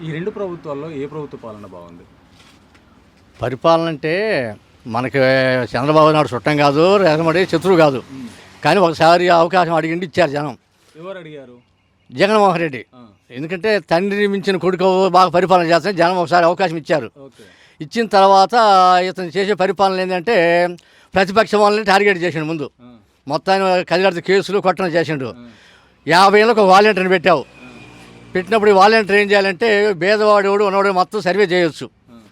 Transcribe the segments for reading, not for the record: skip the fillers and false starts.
ఈ రెండు ప్రభుత్వాల్లో ఏ ప్రభుత్వ పాలన బాగుంది? పరిపాలన అంటే మనకి చంద్రబాబు నాయుడు చుట్టం కాదు, రేగమడి శత్రువు కాదు. కానీ ఒకసారి అవకాశం అడిగిండి ఇచ్చారు జనం. ఎవరు అడిగారు? జగన్మోహన్ రెడ్డి. ఎందుకంటే తండ్రిని మించిన కొడుకు బాగా పరిపాలన చేస్తాను జనం ఒకసారి అవకాశం ఇచ్చారు. ఇచ్చిన తర్వాత ఇతను చేసే పరిపాలన ఏంటంటే ప్రతిపక్షం వాళ్ళని టార్గెట్ చేసిండు. ముందు మొత్తాన్ని కదిగడితే కేసులు కొట్టడం చేసిండు. 50 ఏళ్ళకు ఒక వాలంటీర్ని పెట్టావు. పెట్టినప్పుడు ఈ వాలంటీర్ ఏం చేయాలంటే పేదవాడు ఉన్నవాడు మొత్తం సర్వే చేయొచ్చు.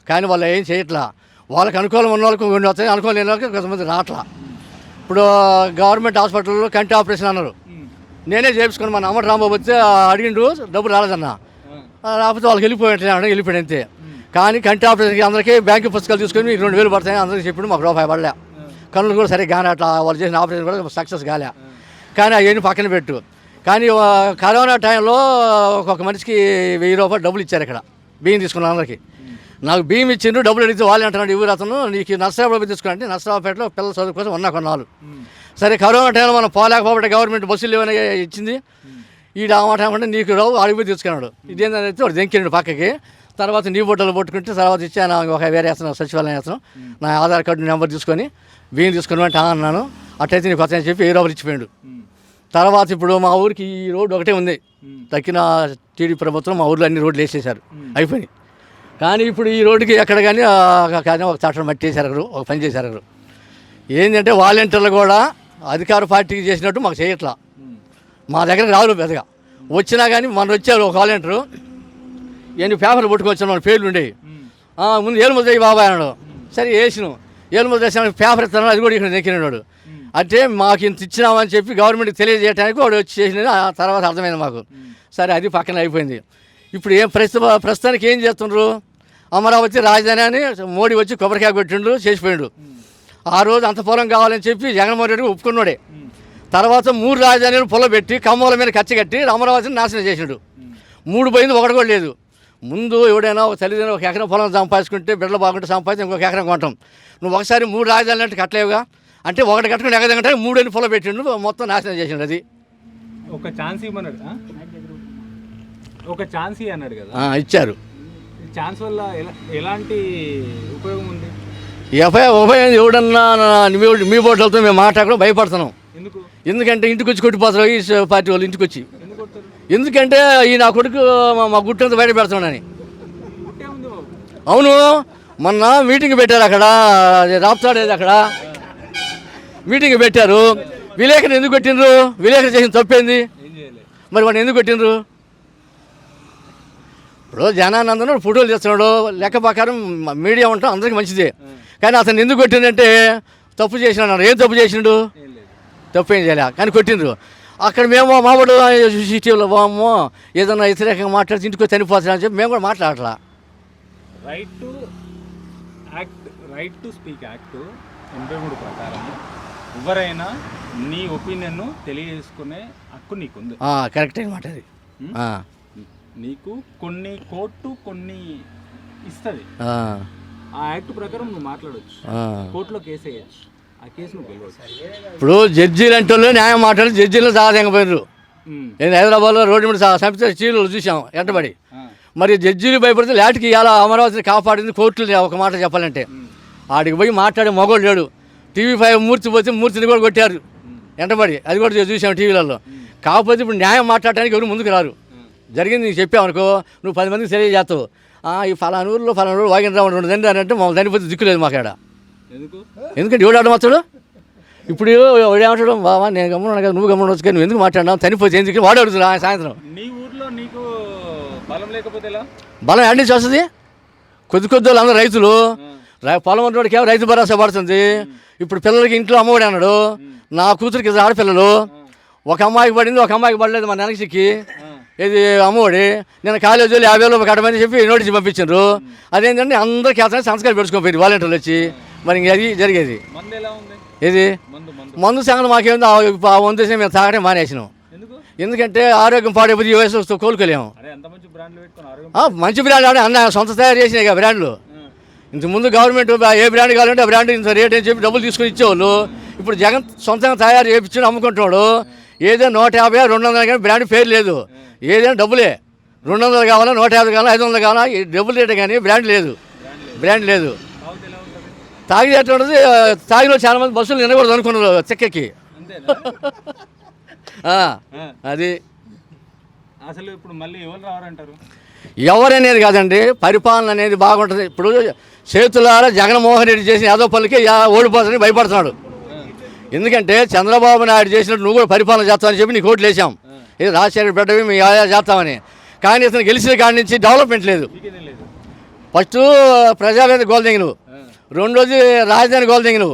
కానీ వాళ్ళు ఏం చేయట్లా. వాళ్ళకి అనుకూలం ఉన్న వాళ్ళకి కొన్ని వస్తాయి, అనుకూలం లేని వాళ్ళకి కొంతమంది రావట్లా. ఇప్పుడు గవర్నమెంట్ హాస్పిటల్లో కంటి ఆపరేషన్ అన్నారు, నేనే చేయించుకుని మన అమ్మటి రాంబాబు వచ్చి అడిగిండు, డబ్బులు రాలేదన్నా. రాకపోతే వాళ్ళకి వెళ్ళిపోయాడు అంతే. కానీ కంటి ఆపరేషన్కి అందరికీ బ్యాంకు పుస్తకాలు తీసుకొని మీకు 2000 పడతాయని అందరికీ చెప్పిండు. మాకు రూపాయి పడలే. కన్నులు కూడా సరిగ్గా కానీ అట్లా వాళ్ళు చేసిన ఆపరేషన్ కూడా సక్సెస్ కాలే. కానీ అవన్నీ పక్కన పెట్టు. కానీ కరోనా టైంలో ఒక్కొక్క మనిషికి 1000 రూపాయలు డబ్బులు ఇచ్చారు. ఇక్కడ బియ్యం తీసుకున్నాను అందరికీ. నాకు బియ్యం ఇచ్చిండ్రు, డబ్బులు అడిగితే వాళ్ళు అంటున్నాడు ఇవ్వరు అతను నీకు నర్సరావుపేట తీసుకున్నాంటే నర్సరావుపేటలో పిల్లల చదువు కోసం ఉన్నా కొన్నాళ్ళు. సరే కరోనా టైంలో మనం పోలేకపోతే గవర్నమెంట్ బస్సులు ఏమైనా ఇచ్చింది. ఈ మాట నీకు రావు అడిగిపోయి తీసుకున్నాడు. ఇదేంటంటే వాడు దెంకిండు పక్కకి. తర్వాత నీ బొట్టలు పట్టుకుంటే తర్వాత ఇచ్చాను ఒక వేరే వేస్తున్నాను సచివాలయం వేస్తున్నాను. నా ఆధార్ కార్డు నెంబర్ తీసుకొని బియ్యం తీసుకుని అంటే అన్నాను. అట్టయితే నీకు వస్తాయని చెప్పి 1000 రూపాయలు ఇచ్చిపోయాడు. తర్వాత ఇప్పుడు మా ఊరికి ఈ రోడ్డు ఒకటే ఉంది. తక్కిన టీడీ ప్రభుత్వం మా ఊర్లో అన్ని రోడ్లు వేసేసారు, అయిపోయినాయి. కానీ ఇప్పుడు ఈ రోడ్డుకి ఎక్కడ కానీ ఒక చట్టం మట్టి వేసారు, ఒక పని చేశారు. ఏంటంటే వాలంటీర్లు కూడా అధికార పార్టీకి చేసినట్టు మాకు చేయట్లా. మా దగ్గరకు రాదు పెద్దగా. వచ్చినా కానీ మన వచ్చారు ఒక వాలంటీరు, ఎన్ని పేపర్లు పట్టుకొచ్చాను మన పేర్లు ఉండేవి. ముందు ఏలుముద్ర బాబాయ్ అన్నాడు. సరే వేసినాం, ఏలుముద్ర వేసిన పేపర్ ఇస్తాను, అది కూడా ఇక్కడ నెక్కినాడు. అంటే మాకు ఇంత ఇచ్చినామని చెప్పి గవర్నమెంట్కి తెలియజేయడానికి వాడు వచ్చి చేసినది. ఆ తర్వాత అర్థమైంది మాకు. సరే అది పక్కన అయిపోయింది. ఇప్పుడు ఏం ప్రస్తుతానికి ఏం చేస్తుండ్రు? అమరావతి రాజధాని అని మోడీ వచ్చి కొబ్బరికాయ కొట్టిండు, చేసిపోయిండు. ఆ రోజు అంత పొలం కావాలని చెప్పి జగన్మోహన్ రెడ్డి ఒప్పుకున్నాడే. తర్వాత 3 రాజధానులు పొలబెట్టి కమ్మల మీద ఖర్చు కట్టి అమరావతిని నాశనం చేసిండు. 3 పోయింది, ఒకటి కూడా లేదు. ముందు ఎవడైనా ఒక తల్లిదండ్రులు ఒక ఎకరం పొలం సంపాదించుకుంటే బిడ్డలు బాగుంటే సంపాదించి ఇంకొక ఎకరం కొంటాం. నువ్వు ఒకసారి 3 రాజధానులు అంటే కట్టలేవుగా. అంటే ఒకటి కట్టుకుని ఎగదంటే 3 పొలం పెట్టిండు, మొత్తం నాశనం చేసిండు. అది ఒక ఛాన్స్ ఇవ్వమన్నాడు, ఒక ఛాన్స్ అన్నాడు కదా, ఇచ్చారు. ఛాన్స్ వల్ల ఎలాంటి ఉపయోగం ఉంది? ఉపయోగం ఎవడన్నా మీ బోట్లతో మేము మాట్లాడడం భయపడుతున్నాం. ఎందుకంటే ఇంటికి వచ్చి కొట్టిపోతారు ఈ పార్టీ వాళ్ళు. ఇంటికి వచ్చి ఎందుకంటే ఈ నా కొడుకు మా గుట్టంతా బయట పెడతాడని. అవును, మొన్న మీటింగ్ పెట్టారు అక్కడ, రాప్తాడేది అక్కడ మీటింగ్ పెట్టారు. విలేకరుని ఎందుకు కొట్టిండ్రు? విలేకరు చేసిన తప్పేంది? మరి వాడిని ఎందుకు కొట్టిండ్రు? ఇప్పుడు జనానందను ఫోటోలు చేస్తున్నాడు, లెక్క ప్రకారం మీడియా ఉంటాం అందరికీ మంచిదే. కానీ అతను ఎందుకు కొట్టిందంటే తప్పు చేసినాడు. ఏం తప్పు చేసిండు? తప్పు ఏం చేయలే, కానీ కొట్టిండ్రు. అక్కడ మేము మా వాడు సిటీలో బామ్మో ఏదన్నా వ్యతిరేకంగా మాట్లాడితే ఇంటికి చనిపోతున్నా అని చెప్పి మేము కూడా మాట్లాడట్లా. రైట్ టు స్పీక్ యాక్ట్ 83 ప్రకారం ఎవరైనా నీ ఒపీనియన్ తెలియజేసుకునే హక్కు నీకుంది. కరెక్ట్ అనమాట అది. నీకు కొన్ని కోర్టు కొన్ని ఇస్తుంది. ఆ యాక్ట్ ప్రకారం నువ్వు మాట్లాడవచ్చు, కోర్టులో కేసు వేయచ్చు, ఆ కేసు నువ్వు గెలవచ్చు. ఇప్పుడు జడ్జీలు అంటే న్యాయం మాట్లాడి జడ్జీలు సాగపోయినారు. నేను హైదరాబాద్లో రోడ్డు మీద సంస్థ చీలు చూసాం ఎంటబడి. మరి జడ్జీలు భయపడితే లాటికి ఇలా అమరావతిని కాపాడింది కోర్టులు. ఒక మాట చెప్పాలంటే ఆడికి పోయి మాట్లాడే మగోడు లేడు. TV5 మూర్తి పోతే మూర్తిని కూడా కొట్టారు ఎంటబడి, అది కూడా చూసాం టీవీలలో. కాకపోతే ఇప్పుడు న్యాయం మాట్లాడటానికి ఎవరు ముందుకు రారు. జరిగింది నీకు చెప్పావనుకో, నువ్వు 10 మందికి తెలియజేస్తావు. ఈ ఫలానూరులో వాగిన 2 దండి అని అంటే మా చనిపోతే దిక్కులేదు మాకాడ. ఎందుకంటే ఎవడు ఆడ మాత్రాడు? ఇప్పుడు ఏమంటాడు? బాబా నేను గమ్మున్నాను కదా, నువ్వు గమ్మున వచ్చు, నువ్వు ఎందుకు మాట్లాడినావు? చనిపోతే ఎందుకు వాడు అడుగుతున్నా సాయంత్రం. నీ ఊర్లో నీకు బలం లేకపోతే బలం ఎక్కడి నుంచి వస్తుంది? కొద్ది వాళ్ళు అందరూ రైతులు. పొలం ఉన్నవాడికి రైతు భరోసా పడుతుంది. ఇప్పుడు పిల్లలకి ఇంట్లో అమ్మఒడి అన్నాడు. నా కూతురికి ఆడపిల్లలు, ఒక అమ్మాయికి పడింది, ఒక అమ్మాయికి పడలేదు. మా నెనకి ఇది అమ్మఒడి. నేను కాలేజీలో 50 రూపాయలు కట్టమని చెప్పి నోటీస్ పంపించారు. అదేంటంటే అందరికీ అతను సంస్కారం పెట్టుకోపోయింది వాలంటీర్లు వచ్చి. మరి ఇంక అది జరిగేది. ఏది మందు సంగతి మాకేందో ఆ మందు మేము తాగడం మానేసినాం. ఎందుకంటే ఆరోగ్యం పాడైపోతే ఈ వయసు కోలుకోలేము. మంచి బ్రాండ్ అంటే అన్న సొంత తయారు చేసినాయి కదా బ్రాండ్లు. ఇంతకుముందు గవర్నమెంట్ ఏ బ్రాండ్ కావాలంటే ఆ బ్రాండ్ ఇంత రేట్ అని చెప్పి డబ్బులు తీసుకొని ఇచ్చేవాళ్ళు. ఇప్పుడు జగన్ సొంతంగా తయారు చేయించుని అమ్ముకుంటున్నాడు. ఏదైనా 150, 200 కానీ బ్రాండ్ పేరు లేదు. ఏదైనా డబ్బులే. 200 కావాలా, 150 కావాలా, 500 కావాలా, డబ్బులు రేట్ కానీ బ్రాండ్ లేదు. తాగితే ఎలా ఉంటుంది? తాగి ఎట్లా ఉంటుంది, తాగిలో చాలా మంది బస్సులు నిలకూడదు అనుకున్నారు చెక్కెక్కి. అది అసలు ఇప్పుడు మళ్ళీ ఎవరు రావాలంటారు? ఎవరనేది కాదండి, పరిపాలన అనేది బాగుంటుంది. ఇప్పుడు చేతులారా జగన్మోహన్ రెడ్డి చేసిన యాదో పనులకి ఓడిపోతానని భయపడుతున్నాడు. ఎందుకంటే చంద్రబాబు నాయుడు చేసినట్టు నువ్వు కూడా పరిపాలన చేస్తామని చెప్పి నీకు ఓట్లు వేసాం. ఇది రాజశేఖర బిడ్డవి మీ చేస్తామని. కానీ ఇతను గెలిచిన కాడి నుంచి డెవలప్మెంట్ లేదు. ఫస్ట్ ప్రజావేద గోల్దెంగిను, రెండోది రాజధాని గోల్దెంగిను,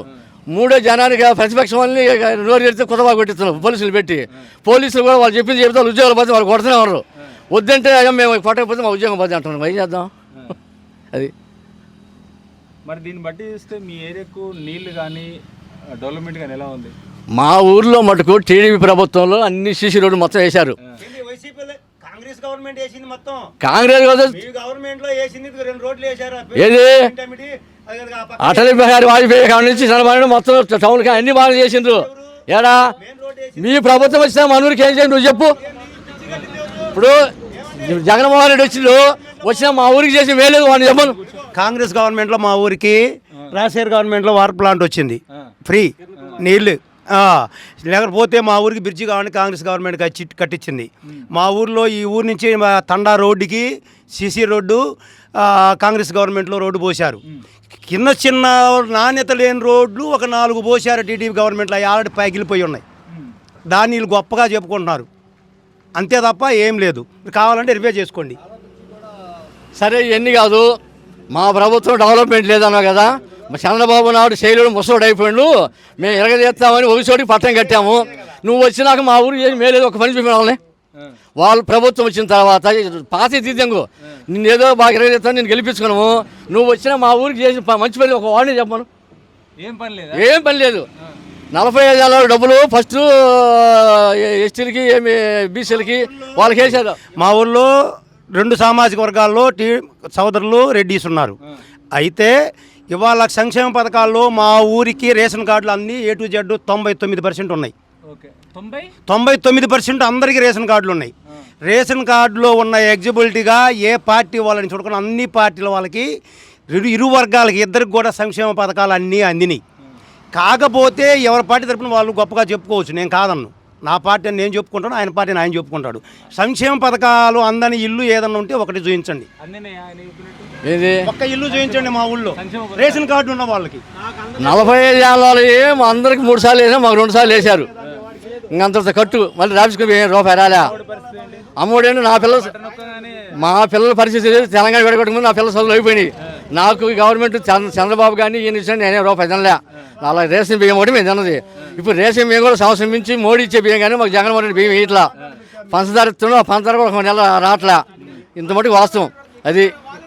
మూడో జనానికి ప్రతిపక్షం వాళ్ళని నోరు పెడితే కుతబా కొట్టిస్తున్నాం పోలీసులు పెట్టి. పోలీసులు కూడా వాళ్ళు చెప్పింది చెప్తే వాళ్ళు ఉద్యోగాలు పోతే వాళ్ళు కొడుతూనే ఉన్నారు. వద్దంటే అయ్యా మేము కొట్టకపోతే మా ఉద్యోగం పోతే అంటున్నాం. ఏం చేద్దాం? అది మరి దీన్ని బట్టి చూస్తే మీ ఏరియాకు నీళ్లు కానీ డెవలప్మెంట్ కానీ ఎలా ఉంది? మా ఊర్లో మటుకు టీడీపీ ప్రభుత్వంలో అన్ని సీసీ రోడ్లు మొత్తం వేశారు. కాంగ్రెస్ గవర్నమెంట్ వేసింది మొత్తం. కాంగ్రెస్ గవర్నమెంట్ లో వేసింది 2 రోడ్లు వేశారు. ఏది అటల్ బిహారీ వాజ్పేయి కాడి నుంచి చంద్రబాబు మొత్తం టౌన్కి అన్ని బాగా చేసిండ్రు. ఏడా మీ ప్రభుత్వం వచ్చినా మన ఊరికి ఏం చేయండి నువ్వు చెప్పు. ఇప్పుడు జగన్మోహన్ రెడ్డి వచ్చినా మా ఊరికి చేసి వేయలేదు వాడిని చెప్పను. కాంగ్రెస్ గవర్నమెంట్ లో మా ఊరికి, రాజశేఖర్ గవర్నమెంట్ లో వాటర్ ప్లాంట్ వచ్చింది, ఫ్రీ నీళ్లు. లేకపోతే మా ఊరికి బ్రిడ్జి కావాలని కాంగ్రెస్ గవర్నమెంట్ కట్టించింది. మా ఊర్లో ఈ ఊరు నుంచి తండా రోడ్డుకి సీసీ రోడ్డు కాంగ్రెస్ గవర్నమెంట్లో రోడ్డు పోశారు. కింద చిన్న నాణ్యత లేని రోడ్లు ఒక 4 పోశారు టీడీపీ గవర్నమెంట్లో. ఆల్రెడీ పగిలిపోయి ఉన్నాయి. దాన్ని వీళ్ళు గొప్పగా చెప్పుకుంటున్నారు, అంతే తప్ప ఏం లేదు. కావాలంటే రివ్యూ చేసుకోండి. సరే ఇవన్నీ కాదు, మా ప్రభుత్వం డెవలప్మెంట్ లేదన్నా కదా. చంద్రబాబు నాయుడు శైలుడు ముసలోడు అయిపోయిండు, మేము ఎరగదీస్తామని ఒక చోటికి పట్టం కట్టాము. నువ్వు వచ్చినాక మా ఊరికి ఏం మేలేదు, ఒక పని చూపిన వాళ్ళని. వాళ్ళు ప్రభుత్వం వచ్చిన తర్వాత పాత తీద్దాము, నిన్నేదో బాగా ఎరగదీస్తాను, నేను గెలిపించుకున్నాము. నువ్వు వచ్చినా మా ఊరికి చేసి మంచి పని ఒక వాడిని చెప్పను. ఏం పని లేదు. 45 ఏళ్ళ డబ్బులు ఫస్ట్ ఎస్టీలకి బీసీలకి వాళ్ళకి వేసారు. మా ఊళ్ళో 2 సామాజిక వర్గాల్లో సోదరులు రెడ్డిస్ ఉన్నారు. అయితే ఇవాళ సంక్షేమ పథకాల్లో మా ఊరికి రేషన్ కార్డులు అన్నీ A to Z 99% ఉన్నాయి. 99% అందరికీ రేషన్ కార్డులు ఉన్నాయి. రేషన్ కార్డులో ఉన్న ఎగ్జిబిలిటీగా ఏ పార్టీ వాళ్ళని చూడకుండా అన్ని పార్టీల వాళ్ళకి ఇరు వర్గాలకి ఇద్దరికి కూడా సంక్షేమ పథకాలు అన్నీ అందినాయి. కాకపోతే ఎవరి పార్టీ తరపున వాళ్ళు గొప్పగా చెప్పుకోవచ్చు, నేను కాదన్ను. నా పార్టీ అని నేను చెప్పుకుంటాను, ఆయన పార్టీని ఆయన చెప్పుకుంటాడు. సంక్షేమ పథకాలు అందని ఇల్లు ఏదన్నా ఉంటే ఒకటి చూపించండి. ఒక్క ఇల్లు చూపించండి మా ఊళ్ళో రేషన్ కార్డు ఉన్న వాళ్ళకి. 45 ఏళ్ళ అందరికి 3 సార్లు వేసాం, మాకు 2 సార్లు వేశారు. ఇంకంత కట్టు మళ్ళీ రాపించుకుని రూపాయి రాలే. అమ్మోడేంటి మా పిల్లల పరిస్థితి తెలంగాణ విడగొట్టుకుని నా పిల్లల చదువులు అయిపోయినాయి. నాకు గవర్నమెంట్ చంద్రబాబు కానీ ఈయన ఇచ్చాను, నేనే రూపాయి తినలే. అలా రేషన్ బియ్యం ఒకటి మేము తిన్నది. ఇప్పుడు రేషన్ బియ్యం కూడా సంవత్సరం నుంచి మోడీ ఇచ్చే బియ్యం కానీ మాకు జగన్మోహన్ రెడ్డి బియ్యం ఇట్లా పంచదార ఇస్తున్నాం, పంచదార కూడా 1 నెల రావట్లే. ఇంత మటుకు వాస్తవం అది.